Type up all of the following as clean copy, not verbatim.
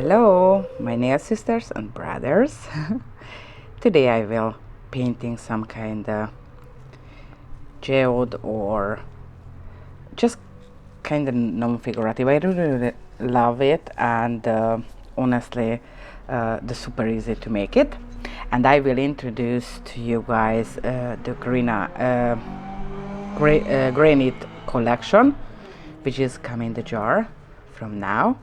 Hello, my nail sisters and brothers. Today I will painting some kind of geode or just kind of non-figurative. I really love it, and honestly the super easy to make it. And I will introduce to you guys the Granite collection, which is come in the jar from now,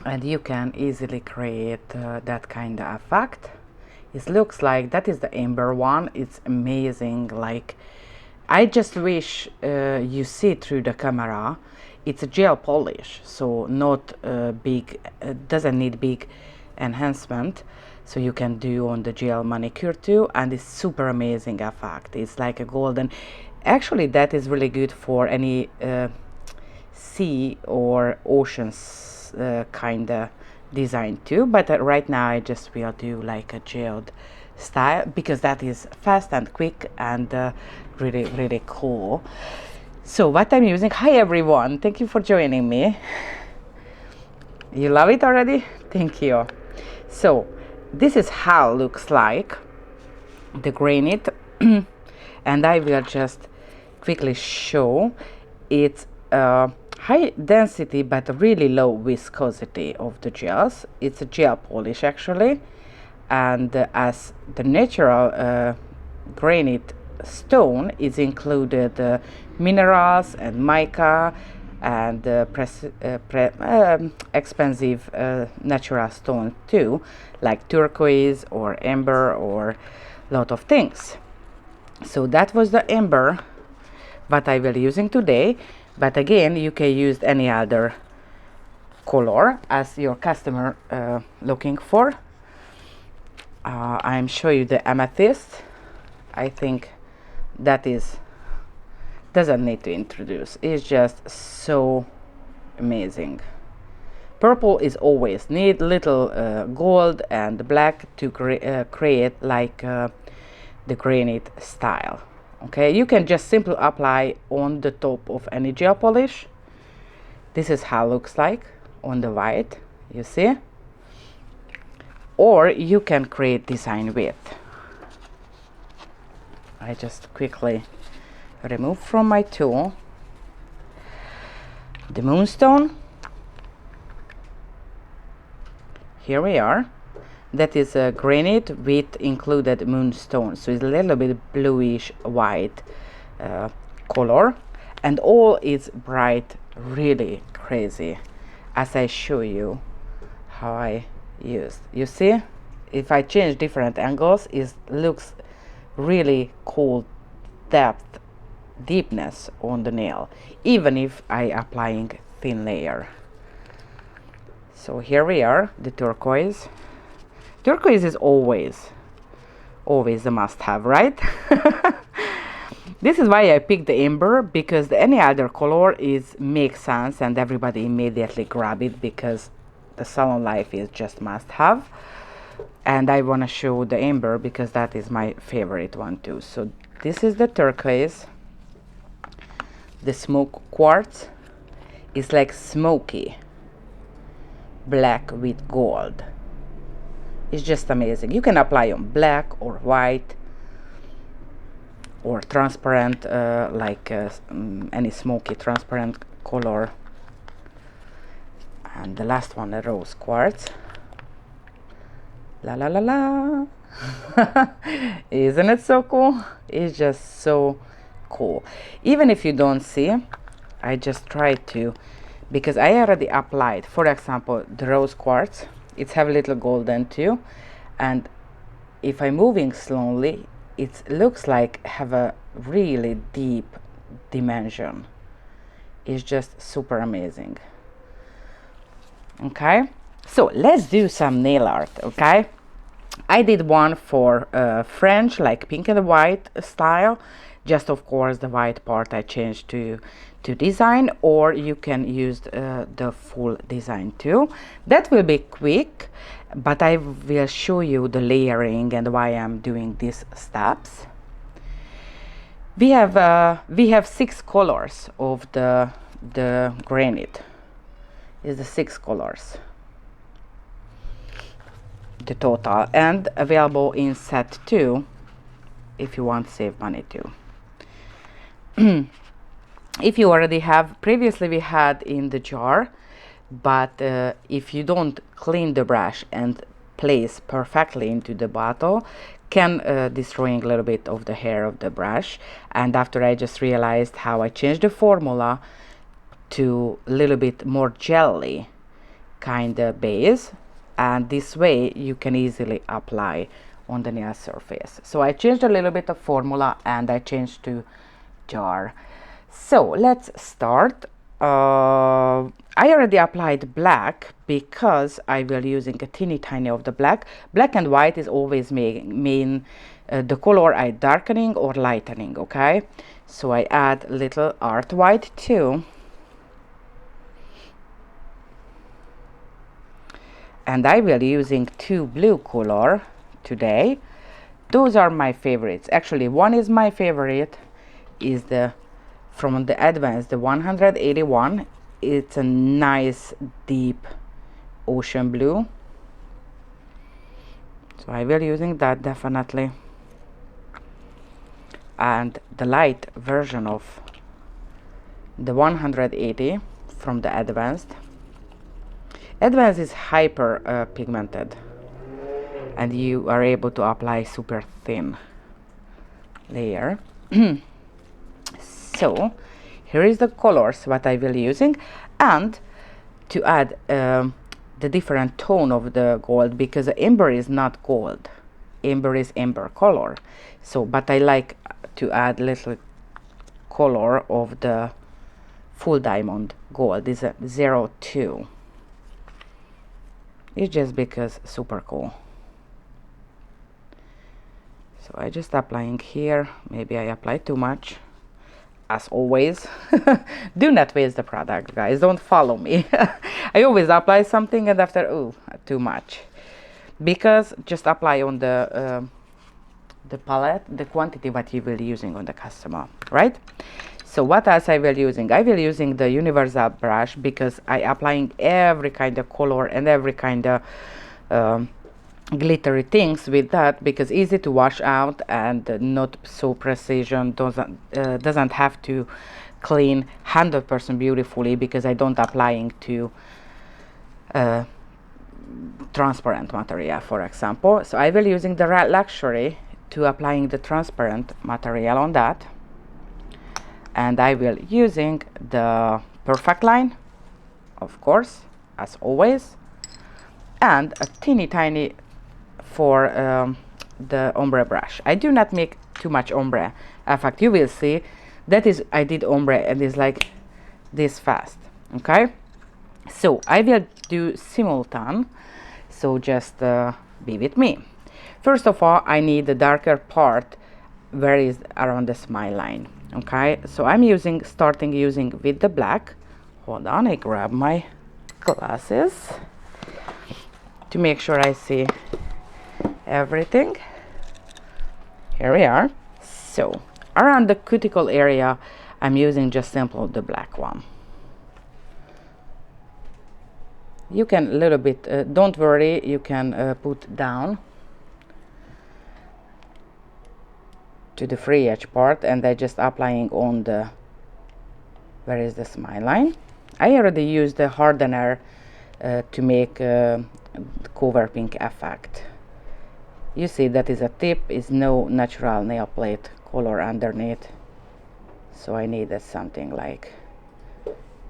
and you can easily create that kind of effect. It looks like that is the amber one. It's amazing. Like, I just wish you see through the camera. It's a gel polish, so not big, doesn't need big enhancement, so you can do on the gel manicure too, and it's super amazing effect. It's like a golden. Actually, that is really good for any sea or oceans kind of design too, but right now I just will do like a geode style because that is fast and quick and really cool. So what I'm using, hi everyone, thank you for joining me. You love it already? Thank you. So this is how it looks like the granite and I will just quickly show. It's high density but really low viscosity of the gels. It's a gel polish actually, and as the natural granite stone is included minerals and mica and expensive natural stone too, like turquoise or amber or lot of things. So that was the amber what I will using today, but again you can use any other color as your customer looking for. I'm showing you the amethyst. I think that is doesn't need to introduce, it's just so amazing. Purple is always need little gold and black to create like the granite style. Okay, you can just simply apply on the top of any gel polish. This is how it looks like on the white, you see, or you can create design with. I just quickly remove from my tool the moonstone. Here we are. That is a granite with included moonstone, so it's a little bit bluish white color, and all is bright, really crazy, as I show you how I used. You see, if I change different angles, it looks really cool depth, deepness on the nail, even if I applying thin layer. So here we are, the turquoise. Turquoise is always a must-have, right? This is why I picked the amber, because any other color makes sense and everybody immediately grab it because the salon life is just must-have. And I want to show the amber because that is my favorite one too. So this is the turquoise. The smoke quartz is like smoky black with gold. It's just amazing. You can apply on black or white or transparent, like any smoky transparent color. And the last one, the rose quartz. La la la la. Isn't it so cool? It's just so cool. Even if you don't see, I just try to, because I already applied, for example, the rose quartz. It's have a little golden too, and if I'm moving slowly, it looks like have a really deep dimension. It's just super amazing. Okay, so let's do some nail art. Okay, I did one for French, like pink and white style. Just of course the white part I changed to design, or you can use the full design too. That will be quick, but I will show you the layering and why I'm doing these steps. We have 6 colors of the granite. Is the 6 colors. the total, and available in set 2 if you want to save money too. If you already have, previously we had in the jar, but if you don't clean the brush and place perfectly into the bottle, can destroying a little bit of the hair of the brush. And after I just realized how I changed the formula to a little bit more jelly kind of base, and this way you can easily apply on the nail surface. So I changed a little bit of formula and I changed to jar. So let's start. I already applied black because I will using a teeny tiny of the black. Black and white is always mean the color I darkening or lightening, okay? So I add little art white too. And I will using 2 blue color today. Those are my favorites. Actually, one is my favorite, is the from the Advanced, the 181. It's a nice deep ocean blue, so I will using that definitely. And the light version of the 180 from the Advanced. Advanced is hyper pigmented, and you are able to apply super thin layer. So here is the colors what I will using, and to add the different tone of the gold, because the amber is not gold, amber is amber color. So but I like to add little color of the full diamond gold. Is a 02. It's just because super cool. So I just applying here. Maybe I apply too much, as always. Do not waste the product, guys, don't follow me. I always apply something and after, oh, too much, because just apply on the palette the quantity what you will using on the customer, right? So what else I will using? I will using the universal brush, because I applying every kind of color and every kind of glittery things with that, because easy to wash out and not so precision, doesn't have to clean 100% beautifully, because I don't applying to transparent material, for example. So I will using the luxury to applying the transparent material on that, and I will using the perfect line, of course, as always, and a teeny tiny for the ombre brush. I do not make too much ombre. In fact, you will see that is I did ombre and it's like this fast, okay? So I will do simultan, so just be with me. First of all, I need the darker part where is around the smile line, okay? So I'm starting using with the black. Hold on, I grab my glasses to make sure I see everything. Here we are. So around the cuticle area, I'm using just simple the black one. You can a little bit, don't worry, you can put down to the free edge part, and I just applying on the where is the smile line. I already used the hardener to make cover pink effect. You see that is a tip, is no natural nail plate color underneath, so I needed something like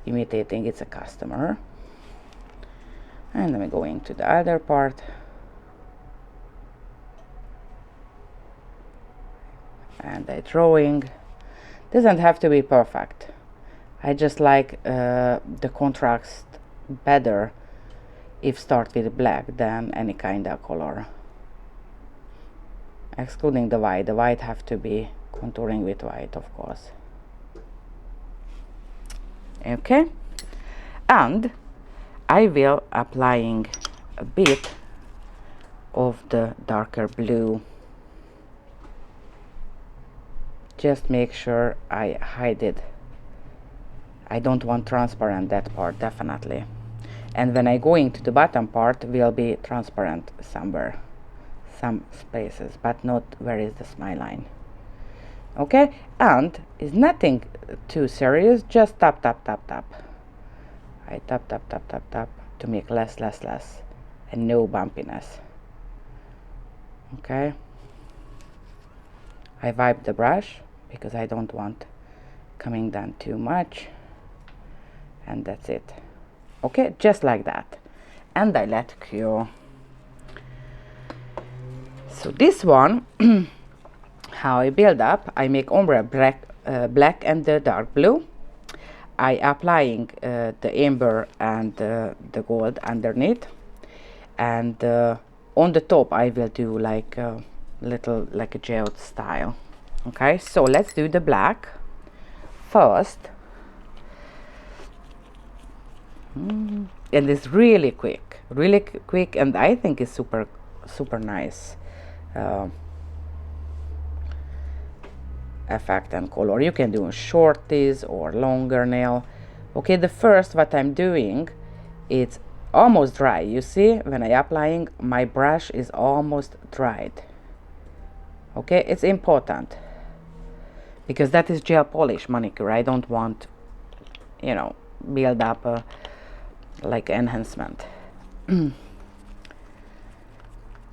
imitating it's a customer. And I'm going to the other part, and I drawing. Doesn't have to be perfect. I just like the contrast better if start with black than any kind of color, excluding the white. The white have to be contouring with white, of course. Okay, and I will applying a bit of the darker blue. Just make sure I hide it. I don't want transparent that part, definitely. and when I go into the bottom part will be transparent somewhere, some spaces, but not where is the smile line. Okay, and it's nothing too serious, just tap tap tap tap. I tap tap tap tap tap to make less and no bumpiness. Okay, I wipe the brush because I don't want coming down too much, and that's it. Okay, just like that, and I let cure. So this one, how I build up, I make ombre black and the dark blue. I applying the amber and the gold underneath, and on the top I will do like a little, like a geode style. Okay, so let's do the black first. And it's really quick, and I think it's super nice effect and color. You can do shorties or longer nail. Okay, the first what I'm doing, it's almost dry. You see, when I applying, my brush is almost dried. Okay, it's important because that is gel polish manicure. I don't want, you know, build up a like enhancement.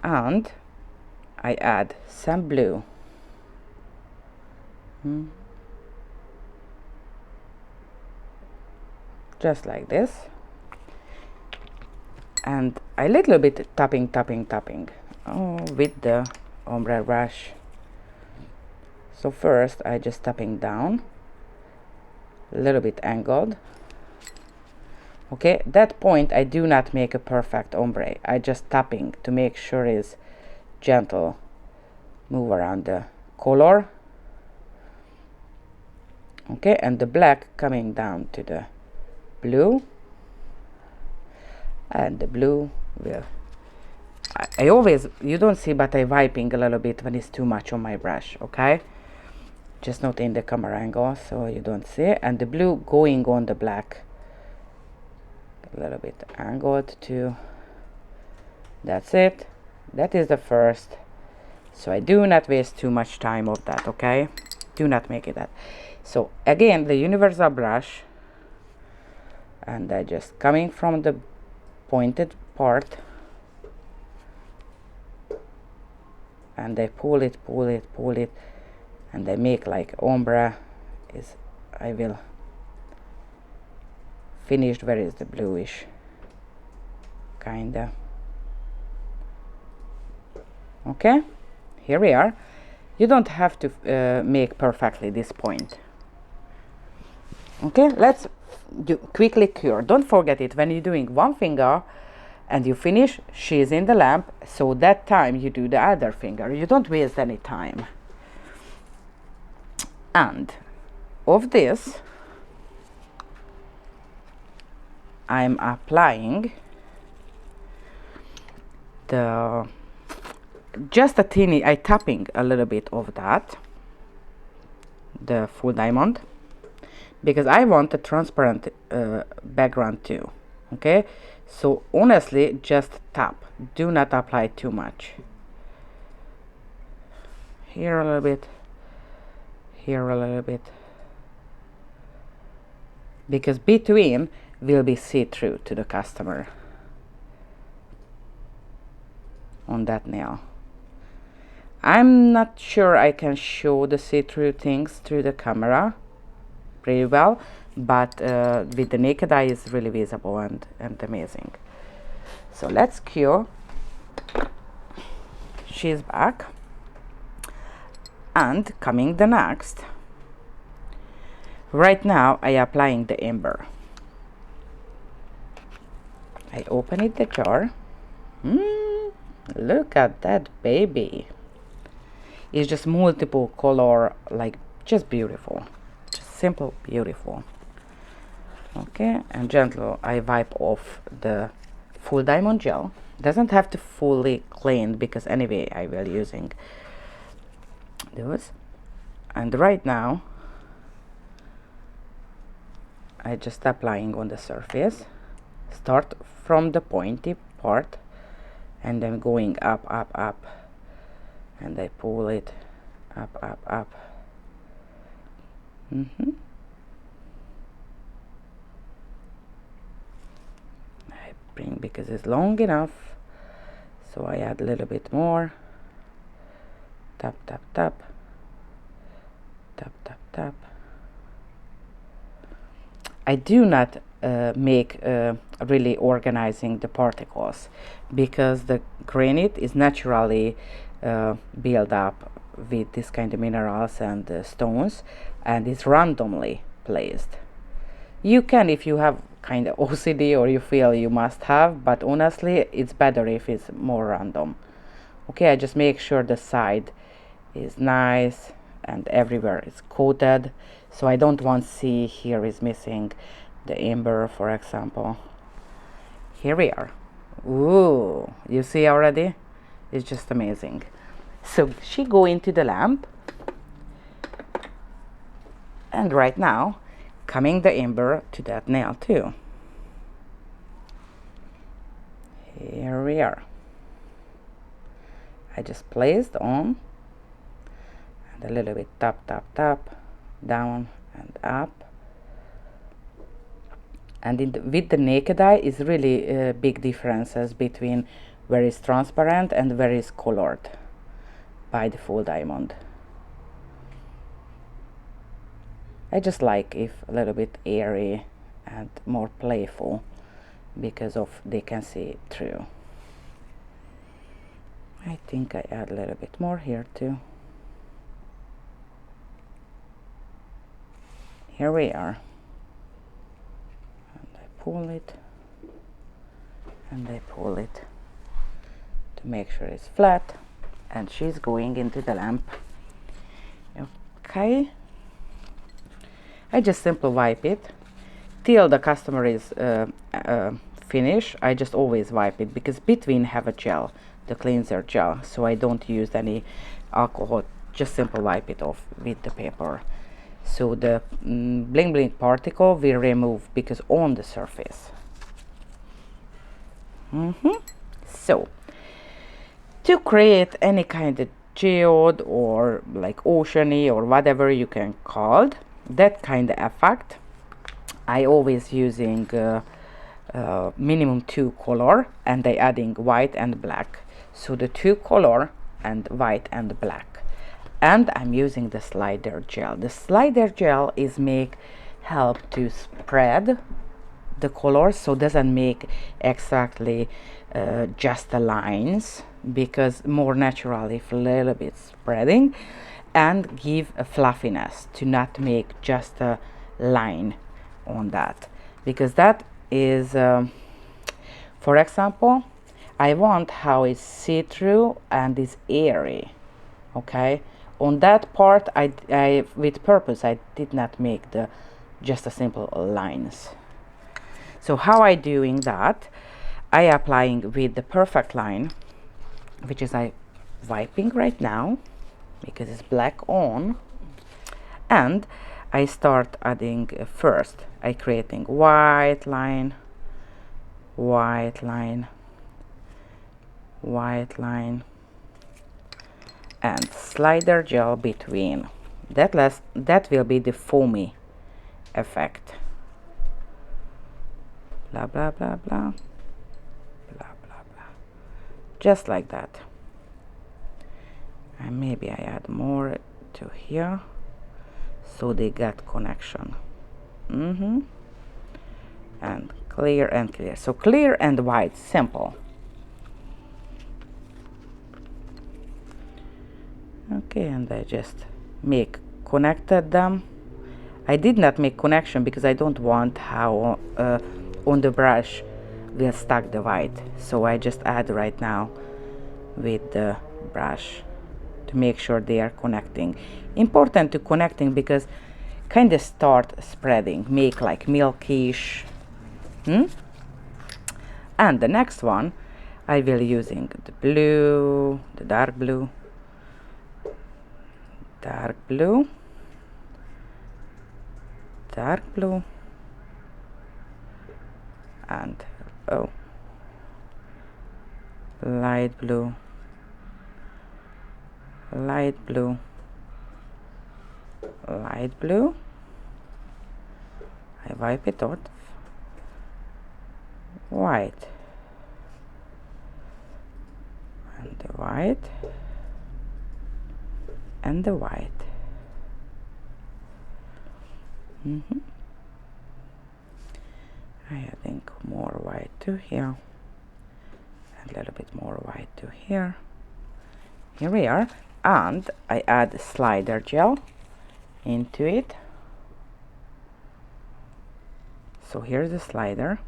And I add some blue. Just like this, and a little bit tapping with the ombre brush. So first I just tapping down, a little bit angled. Okay, that point I do not make a perfect ombre. I just tapping to make sure is gentle move around the color. Okay, and the black coming down to the blue, and the blue will, I always, you don't see, but I wiping a little bit when it's too much on my brush. Okay, just not in the camera angle, so you don't see. And the blue going on the black, a little bit angled too. That's it. That is the first. So I do not waste too much time of that. Okay, do not make it that. So again, the universal brush, and I just coming from the pointed part, and I pull it, and I make like ombre is, I will finish where is the bluish kinda. Okay, here we are. You don't have to make perfectly this point. Okay, let's do quickly cure. Don't forget it, when you're doing one finger and you finish, she's in the lamp, so that time you do the other finger. You don't waste any time. And of this I'm applying the just a teeny, I tapping a little bit of that, the full diamond, because I want a transparent background too. Okay, so honestly just tap, do not apply too much. Here a little bit, here a little bit, because between will be see-through to the customer on that nail. I'm not sure I can show the see-through things through the camera pretty well, but with the naked eye is really visible and amazing. So let's cure. She's back, and coming the next. Right now I applying the amber. I open it the jar. Look at that baby. It's just multiple color, like just beautiful, just simple beautiful. Okay, and gentle I wipe off the full diamond gel. Doesn't have to fully clean because anyway I will using those. And right now I just applying on the surface Start from the pointy part and then going up, up, up, and I pull it up, up, up. I bring, because it's long enough, so I add a little bit more. Tap, tap, tap, tap, tap, tap. I do not make really organizing the particles, because the granite is naturally built up with this kind of minerals and stones, and it's randomly placed. You can, if you have kind of OCD or you feel you must have, but honestly it's better if it's more random. Okay, I just make sure the side is nice and everywhere is coated, so I don't want to see here is missing the amber, for example. Here we are. Ooh, you see already? It's just amazing. So she go into the lamp, and right now coming the amber to that nail too. Here we are. I just placed on and a little bit tap, tap, tap, down and up. And with the naked eye is really big differences between where it's transparent and where it's colored by the full diamond. I just like if a little bit airy and more playful, because of they can see it through. I think I add a little bit more here too. Here we are. And I pull it and I pull it to make sure it's flat, and she's going into the lamp. Okay, I just simply wipe it till the customer is finished. I just always wipe it, because between have a gel, the cleanser gel, so I don't use any alcohol, just simply wipe it off with the paper. So the bling bling particle will remove because on the surface. So to create any kind of geode or like oceany or whatever you can call that kind of effect, I always using minimum 2 color, and I adding white and black. So the 2 color and white and black, and I'm using the slider gel. The slider gel is help to spread the colors, so doesn't make exactly just the lines, because more naturally if a little bit spreading, and give a fluffiness to not make just a line on that, because that is for example, I want how it's see-through and is airy. Okay, on that part I with purpose I did not make just a simple lines. So how I doing that, I applying with the perfect line, which is I wiping right now because it's black on, and I start adding first I creating white line, white line, white line, and slider gel between. That will be the foamy effect. Blah blah blah blah, blah blah blah, just like that. And maybe I add more to here so they get connection. And clear and clear. So clear and white, simple. Okay, and I just connected them. I did not make connection because I don't want how on the brush will stack the white, so I just add right now with the brush to make sure they are connecting. Important to connecting because kind of start spreading, make like milkish. And the next one I will using the blue, the dark blue, dark blue, dark blue, and oh, light blue, light blue, light blue. I wipe it off. White, and the white, and the white. I think more white to here, and a little bit more white to here. Here we are, and I add slider gel into it. So here's the slider.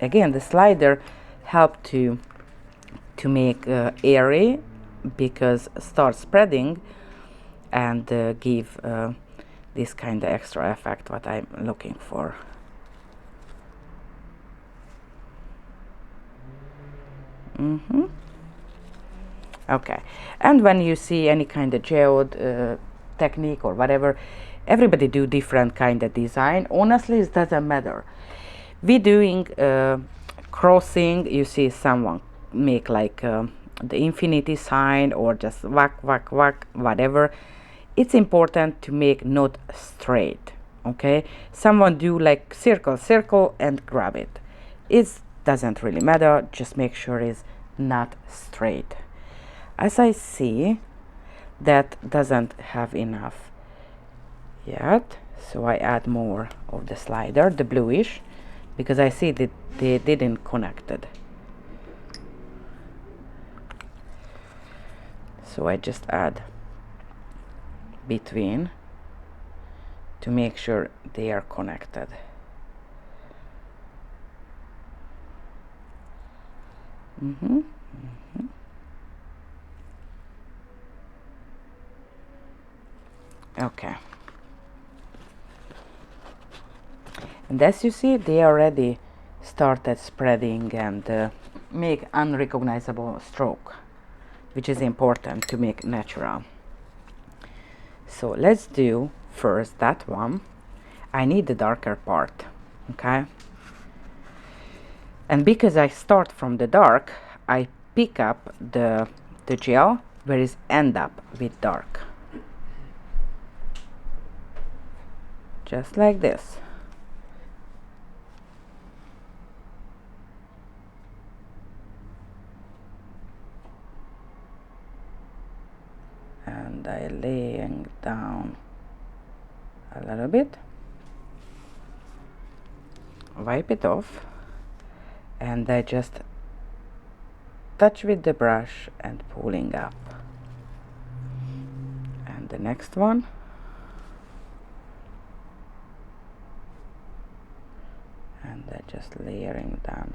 Again, the slider help to make airy, because start spreading and give this kind of extra effect what I'm looking for. Okay, and when you see any kind of geode technique or whatever, everybody do different kind of design. Honestly, it doesn't matter. We doing crossing, you see someone make like the infinity sign, or just whack whack whack, whatever. It's important to make not straight. Okay, someone do like circle circle and grab it. It doesn't really matter, just make sure it's not straight. As I see, that doesn't have enough yet, so I add more of the slider, the bluish, because I see that they didn't connect it. So I just add between to make sure they are connected. Okay, and as you see, they already started spreading and make unrecognizable stroke, which is important to make natural. So let's do first that one. I need the darker part, okay? And because I start from the dark, I pick up the gel where it end up with dark. Just like this. And I laying down a little bit, wipe it off, and I just touch with the brush and pulling up. And the next one, and I just layering down.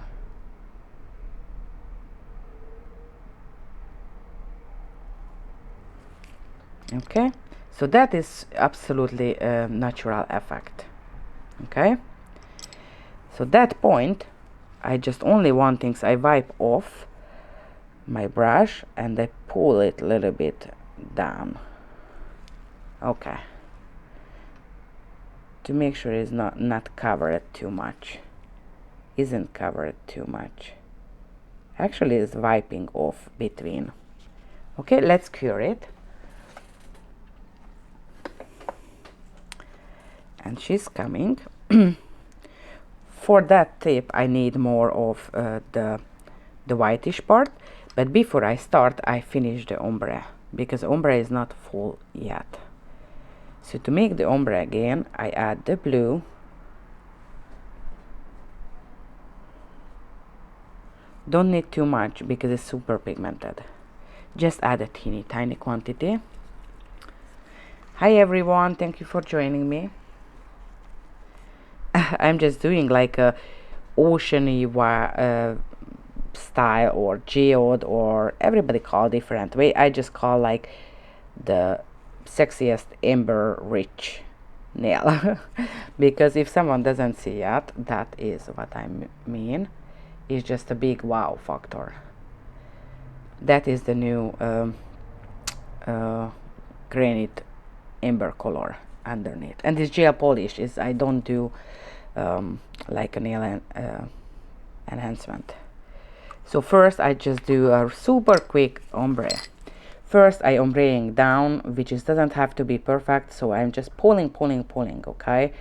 Okay, so that is absolutely a natural effect. Okay, so that point, I just only one thing, I wipe off my brush and I pull it a little bit down. Okay, to make sure it's not covered too much. Isn't covered too much. Actually, it's wiping off between. Okay, let's cure it. And she's coming. For that tip, I need more of the whitish part. But before I start, I finish the ombre, because ombre is not full yet. So to make the ombre again, I add the blue. Don't need too much because it's super pigmented. Just add a tiny quantity. Hi everyone, thank you for joining me. I'm just doing like a oceany style, or geode, or everybody call different way. I just call like the sexiest amber rich nail. Because if someone doesn't see yet, that is what I mean. It's just a big wow factor. That is the new Granite amber color underneath. And this gel polish is, I don't do like a nail enhancement. So first I just do a super quick ombre. First I ombreing down, which is doesn't have to be perfect, so I'm just pulling, okay,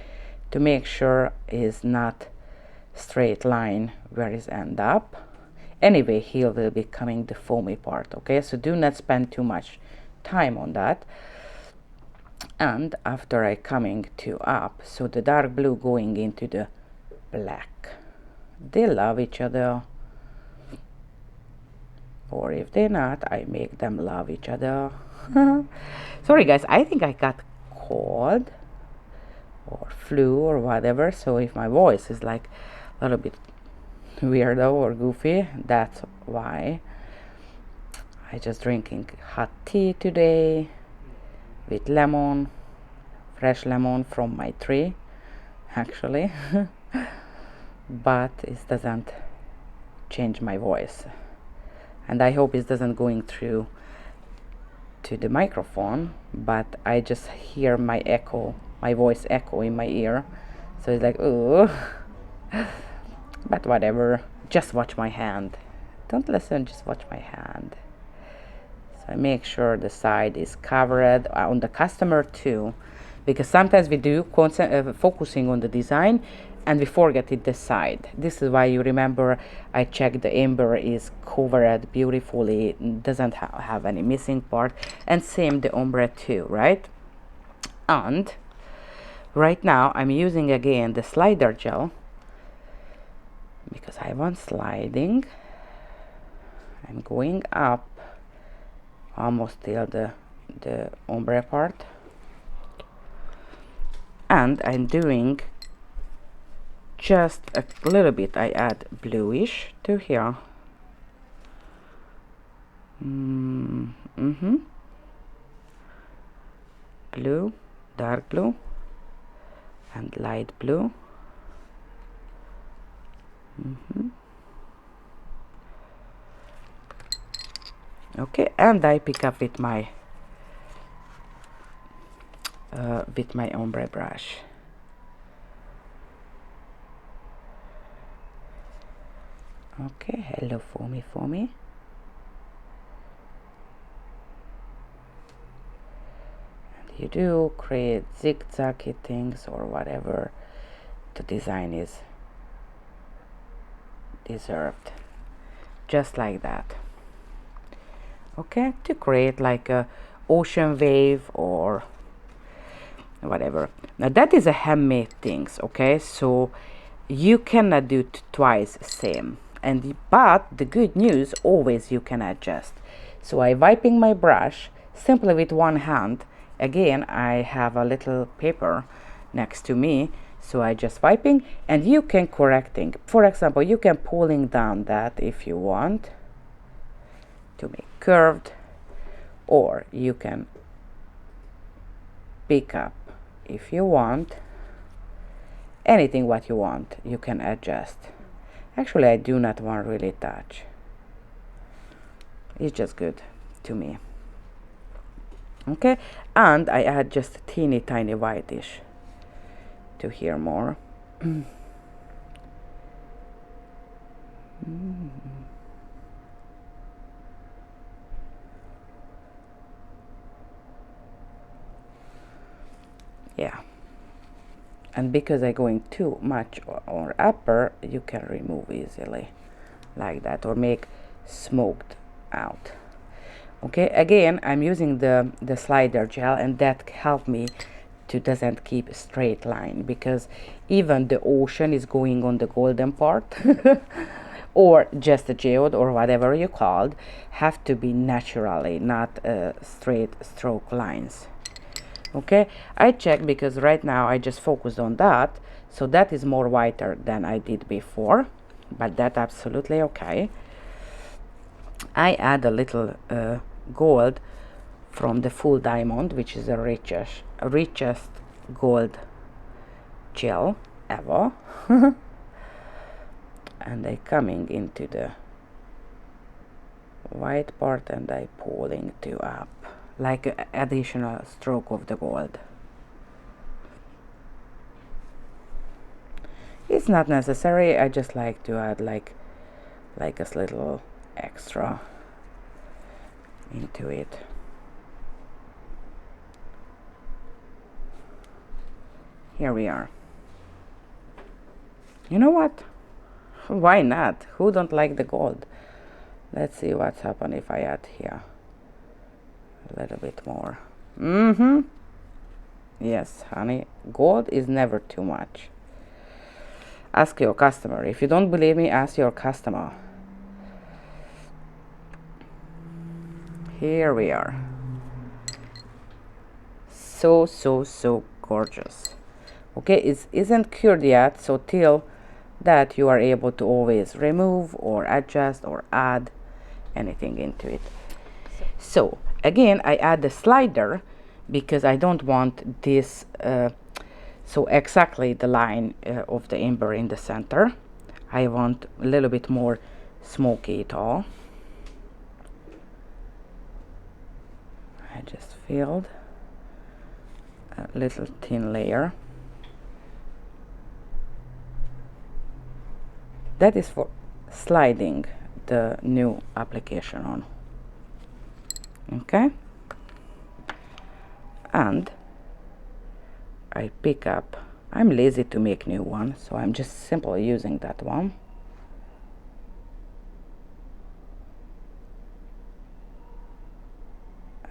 to make sure is not straight line where it end up. Anyway, here will be coming the foamy part, okay, so do not spend too much time on that. And after I coming to up, so the dark blue going into the black, they love each other, or if they're not, I make them love each other. Sorry guys, I think I got cold or flu or whatever, so if my voice is like a little bit weirdo or goofy, that's why. I just drinking hot tea today with lemon, fresh lemon from my tree actually. But it doesn't change my voice, and I hope it doesn't going through to the microphone, but I just hear my echo, my voice echo in my ear, so it's like, oh. But whatever, just watch my hand, don't listen, just watch my hand. So I make sure the side is covered on the customer too, because sometimes we do focusing on the design and we forget it the side. This is why you remember I checked the amber is covered beautifully, doesn't have any missing part, and same the ombre too, right? And right now I'm using again the slider gel because I want sliding. I'm going up almost till the ombre part, and I'm doing just a little bit. I add bluish to here. Blue, dark blue, and light blue. Okay, and I pick up with my ombre brush. Okay, hello foamy. And you do create zigzaggy things or whatever the design is deserved, just like that. Okay, to create like a ocean wave or whatever. Now that is a handmade things, okay, so you cannot do twice same. And but the good news, always you can adjust. So I wiping my brush simply with one hand. Again, I have a little paper next to me, so I just wiping, and you can correcting. For example, you can pulling down that if you want to make curved, or you can pick up if you want. Anything what you want, you can adjust. Actually, I do not want really touch. It's just good to me. Okay, and I add just a teeny tiny whitish to here more. Yeah, and because I'm going too much or upper, you can remove easily like that, or make smoked out. Okay, again I'm using the slider gel, and that helped me to doesn't keep a straight line, because even the ocean is going on the golden part or just a geode or whatever you called, have to be naturally, not straight stroke lines. Okay, I check because right now I just focused on that, so that is more whiter than I did before, but that's absolutely okay. I add a little gold from the full diamond, which is the richest gold gel ever. And I coming into the white part and I pulling to up like an additional stroke of the gold. It's not necessary, I just like to add like a little extra into it. Here we are. You know what? Why not? Who don't like the gold? Let's see what's happened if I add here a little bit more. Yes, honey, gold is never too much. Ask your customer. If you don't believe me, ask your customer. Here we are. So gorgeous. Okay, it isn't cured yet, so till that you are able to always remove or adjust or add anything into it. So again, I add the slider because I don't want this so exactly the line of the ember in the center. I want a little bit more smoky it all. I just filled a little thin layer. That is for sliding the new application on. Okay, and I pick up, I'm lazy to make new one, so I'm just simply using that one.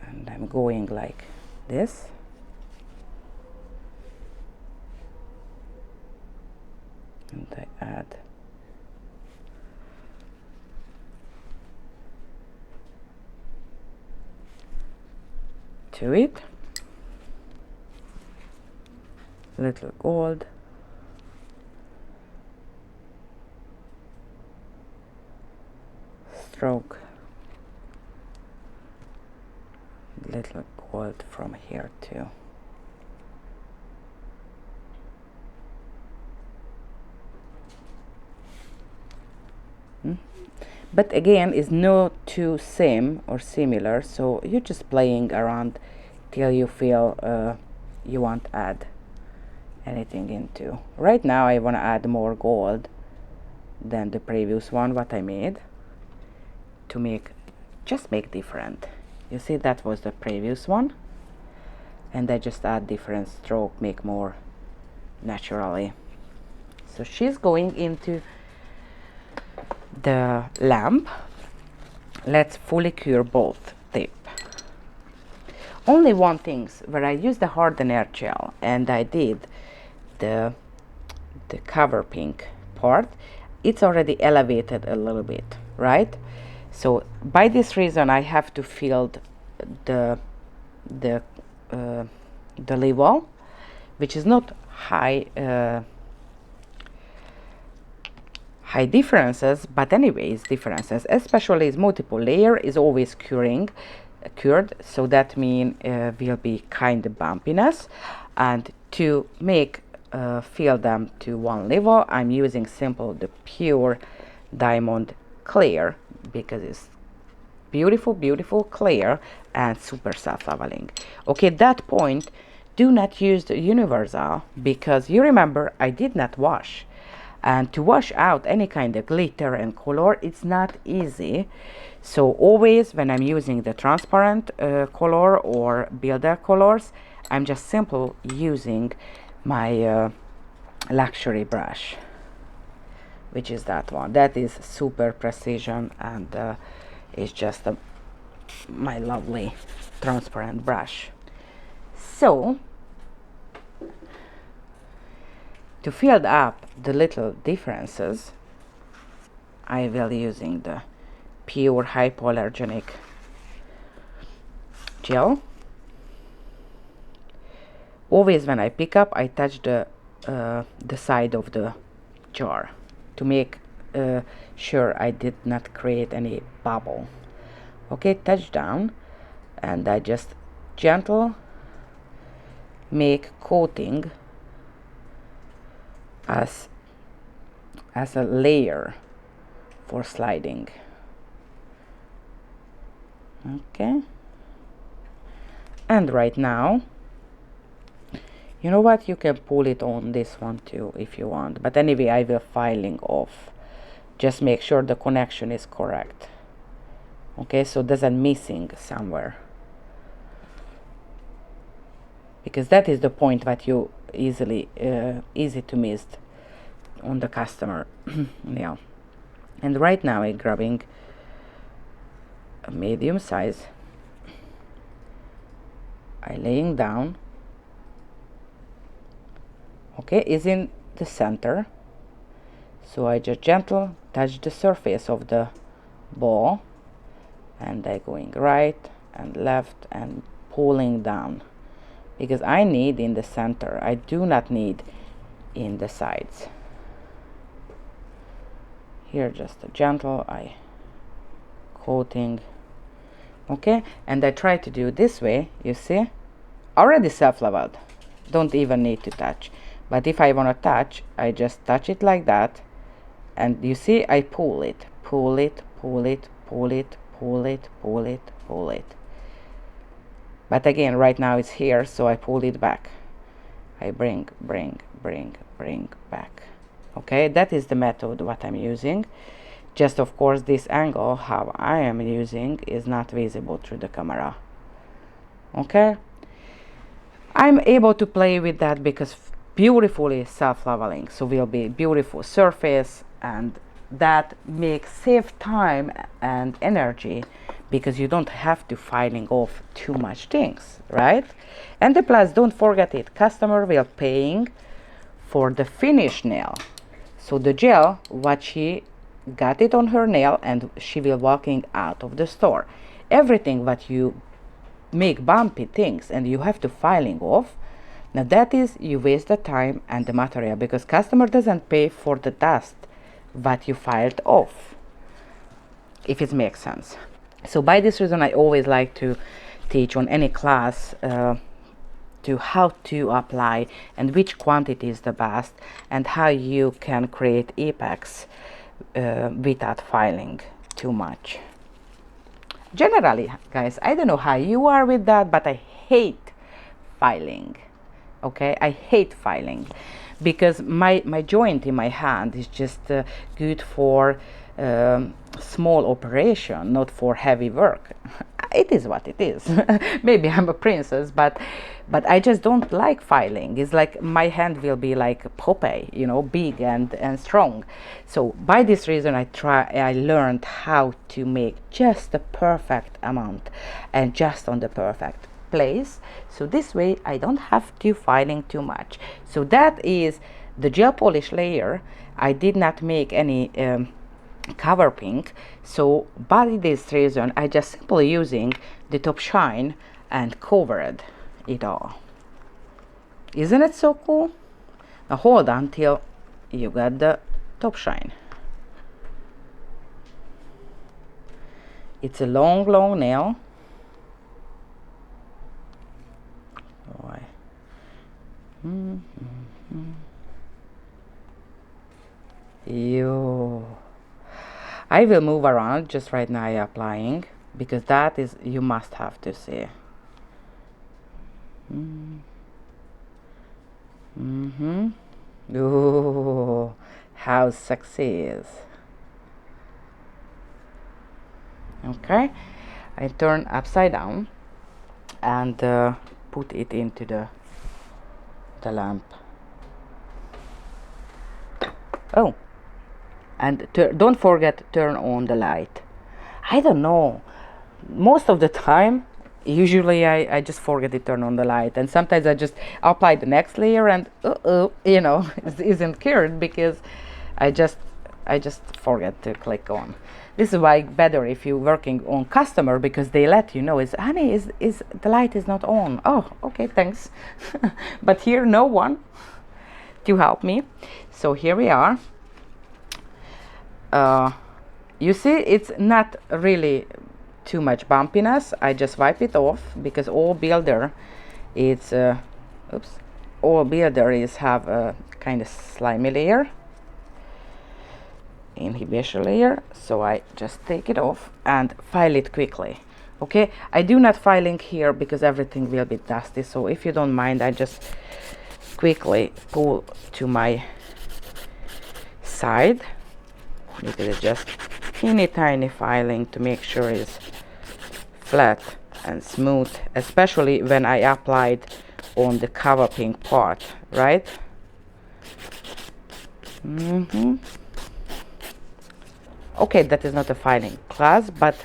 And I'm going like this. And I add to it little gold, stroke, little gold from here too. But again, it's not too same or similar, so you're just playing around till you feel you want to add anything into. Right now I want to add more gold than the previous one what I made, to make different. You see, that was the previous one, and I just add different stroke, make more naturally. So she's going into the lamp. Let's fully cure both tip. Only one thing, where I used the hardener gel and I did the cover pink part, it's already elevated a little bit, right? So by this reason I have to fill the level, which is not high differences, but anyways differences, especially as multiple layer is always cured, so that mean will be kind of bumpiness. And to make fill them to one level, I'm using simple the pure diamond clear, because it's beautiful clear and super soft leveling. Okay, at that point do not use the universal, because you remember I did not wash, and to wash out any kind of glitter and color, it's not easy. So always when I'm using the transparent color or builder colors, I'm just simple using my luxury brush, which is that one. That is super precision, and it's just my lovely transparent brush. So to fill up the little differences, I will using the pure hypoallergenic gel. Always when I pick up, I touch the side of the jar to make sure I did not create any bubble. Okay, touch down, and I just gentle make coating as a layer for sliding. Okay, And right now, you know what, you can pull it on this one too if you want, but anyway I will filing off. Just make sure the connection is correct, okay, so doesn't missing somewhere, because that is the point that you easy to miss on the customer. Yeah. And right now I'm grabbing a medium size, I laying down, okay, is in the center, so I just gentle touch the surface of the ball, and I going right and left and pulling down, because I need in the center, I do not need in the sides. Here just a gentle I coating, okay, and I try to do this way, you see, already self-leveled, don't even need to touch. But if I want to touch, I just touch it like that, and you see I pull it, pull it, pull it, pull it, pull it, pull it, pull it. But again, right now it's here, so I pull it back. I bring back. Okay, that is the method what I'm using. Just of course this angle how I am using is not visible through the camera. Okay, I'm able to play with that because beautifully self-leveling, so will be beautiful surface, and that makes save time and energy, because you don't have to filing off too much things, right? And the plus, don't forget it, customer will paying for the finished nail, so the gel what she got it on her nail, and she will walking out of the store. Everything what you make bumpy things and you have to filing off, now that is you waste the time and the material, because customer doesn't pay for the dust what you filed off, if it makes sense. So by this reason I always like to teach on any class to how to apply and which quantity is the best, and how you can create apex without filing too much. Generally, guys, I don't know how you are with that, but I hate filing. Okay, I hate filing, because my joint in my hand is just good for small operation, not for heavy work. It is what it is. Maybe I'm a princess, but I just don't like filing. It's like my hand will be like Popeye, you know, big and strong. So by this reason I learned how to make just the perfect amount and just on the perfect place, so this way I don't have to filing too much. So that is the gel polish layer. I did not make any cover pink, so by this reason I just simply using the top shine and covered it all. Isn't it so cool? Now hold on till you got the top shine. It's a long nail. I will move around just right now applying, because that is you must have to see. Ooh, how sexy is. Okay, I turn upside down and put it into the lamp. Oh, and don't forget turn on the light. I don't know, most of the time usually I just forget to turn on the light, and sometimes I just apply the next layer and you know, it isn't cured because I just forget to click on. This is why better if you're working on customer, because they let you know, is honey, is the light is not on. Oh, okay, thanks. But here no one to help me. So here we are. You see, it's not really too much bumpiness. I just wipe it off, because all builder it's all builder is have a kind of slimy layer, inhibition layer, so I just take it off and file it quickly. Okay, I do not filing here because everything will be dusty, so if you don't mind, I just quickly pull to my side because it's just teeny tiny filing to make sure it's flat and smooth, especially when I applied on the cover pink part, right? Okay, that is not a filing class, but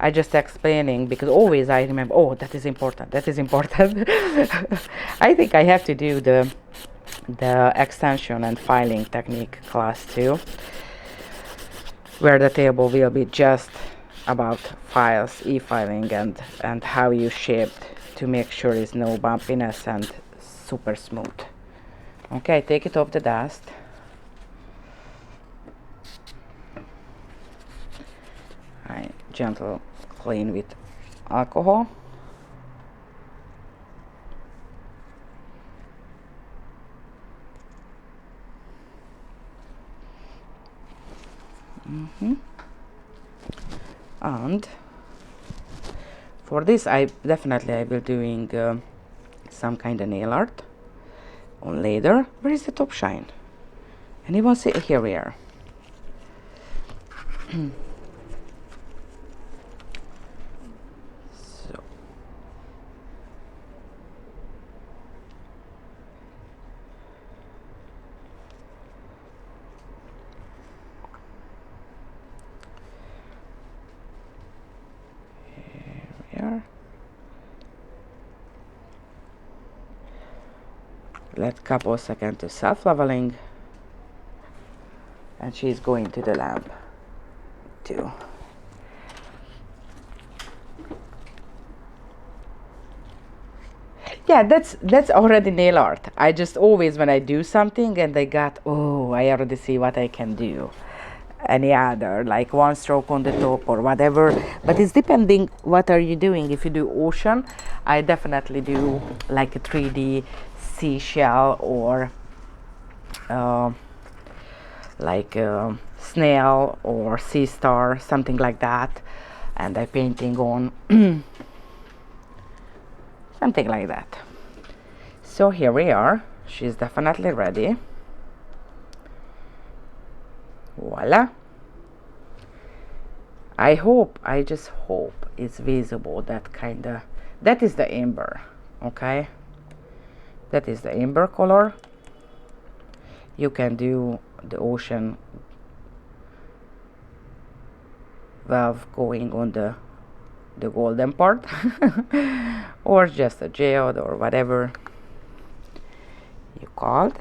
I just explaining because always I remember, oh, that is important, that is important. I think I have to do the extension and filing technique class too, where the table will be just about files, e-filing, and how you shaped to make sure there's no bumpiness and super smooth. Okay, take it off the dust. I gentle clean with alcohol. And for this I will doing some kind of nail art on leather. Where is the top shine? Anyone see? Here we are. So here we are. Let couple seconds to self-leveling, and she's going to the lamp too. Yeah, that's already nail art. I just always, when I do something and I got, oh, I already see what I can do. Any other, like one stroke on the top or whatever, but it's depending what are you doing. If you do ocean, I definitely do like a 3D seashell or like a snail or sea star, something like that, and I painting on something like that. So here we are. She's definitely ready. Voila. I just hope it's visible, that kind of, that is the amber. Okay, that is the amber color. You can do the ocean valve going on the golden part or just a geode or whatever you called.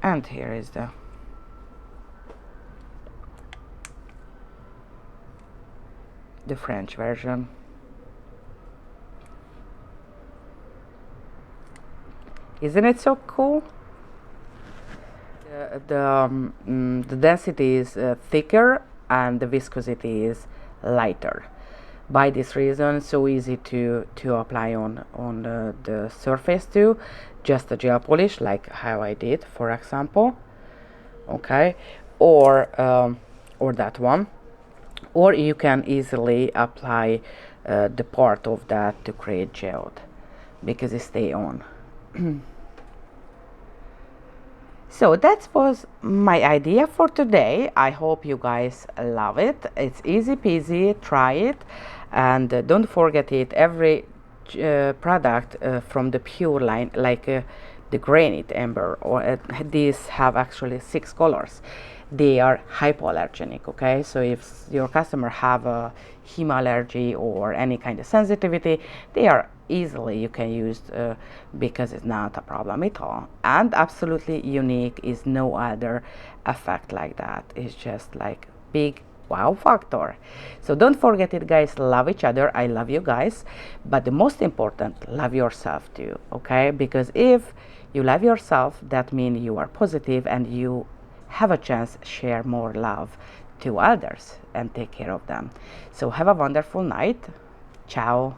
And here is the French version. Isn't it so cool? The density is thicker and the viscosity is lighter. By this reason, so easy to apply on the surface too. Just a gel polish, like how I did, for example. Okay, or that one, or you can easily apply the part of that to create geode because it stay on. So that was my idea for today. I hope you guys love it. It's easy peasy, try it, and don't forget it. Every product from the pure line, like the Granite amber, or these have actually 6 colors. They are hypoallergenic. Okay, so if your customer have a hem allergy or any kind of sensitivity, they are easily you can use because it's not a problem at all, and absolutely unique. Is no other effect like that. It's just like big wow factor. So don't forget it, guys. Love each other. I love you guys, but the most important, love yourself too. Okay, because if you love yourself, that means you are positive and you have a chance share more love to others and take care of them. So have a wonderful night. Ciao.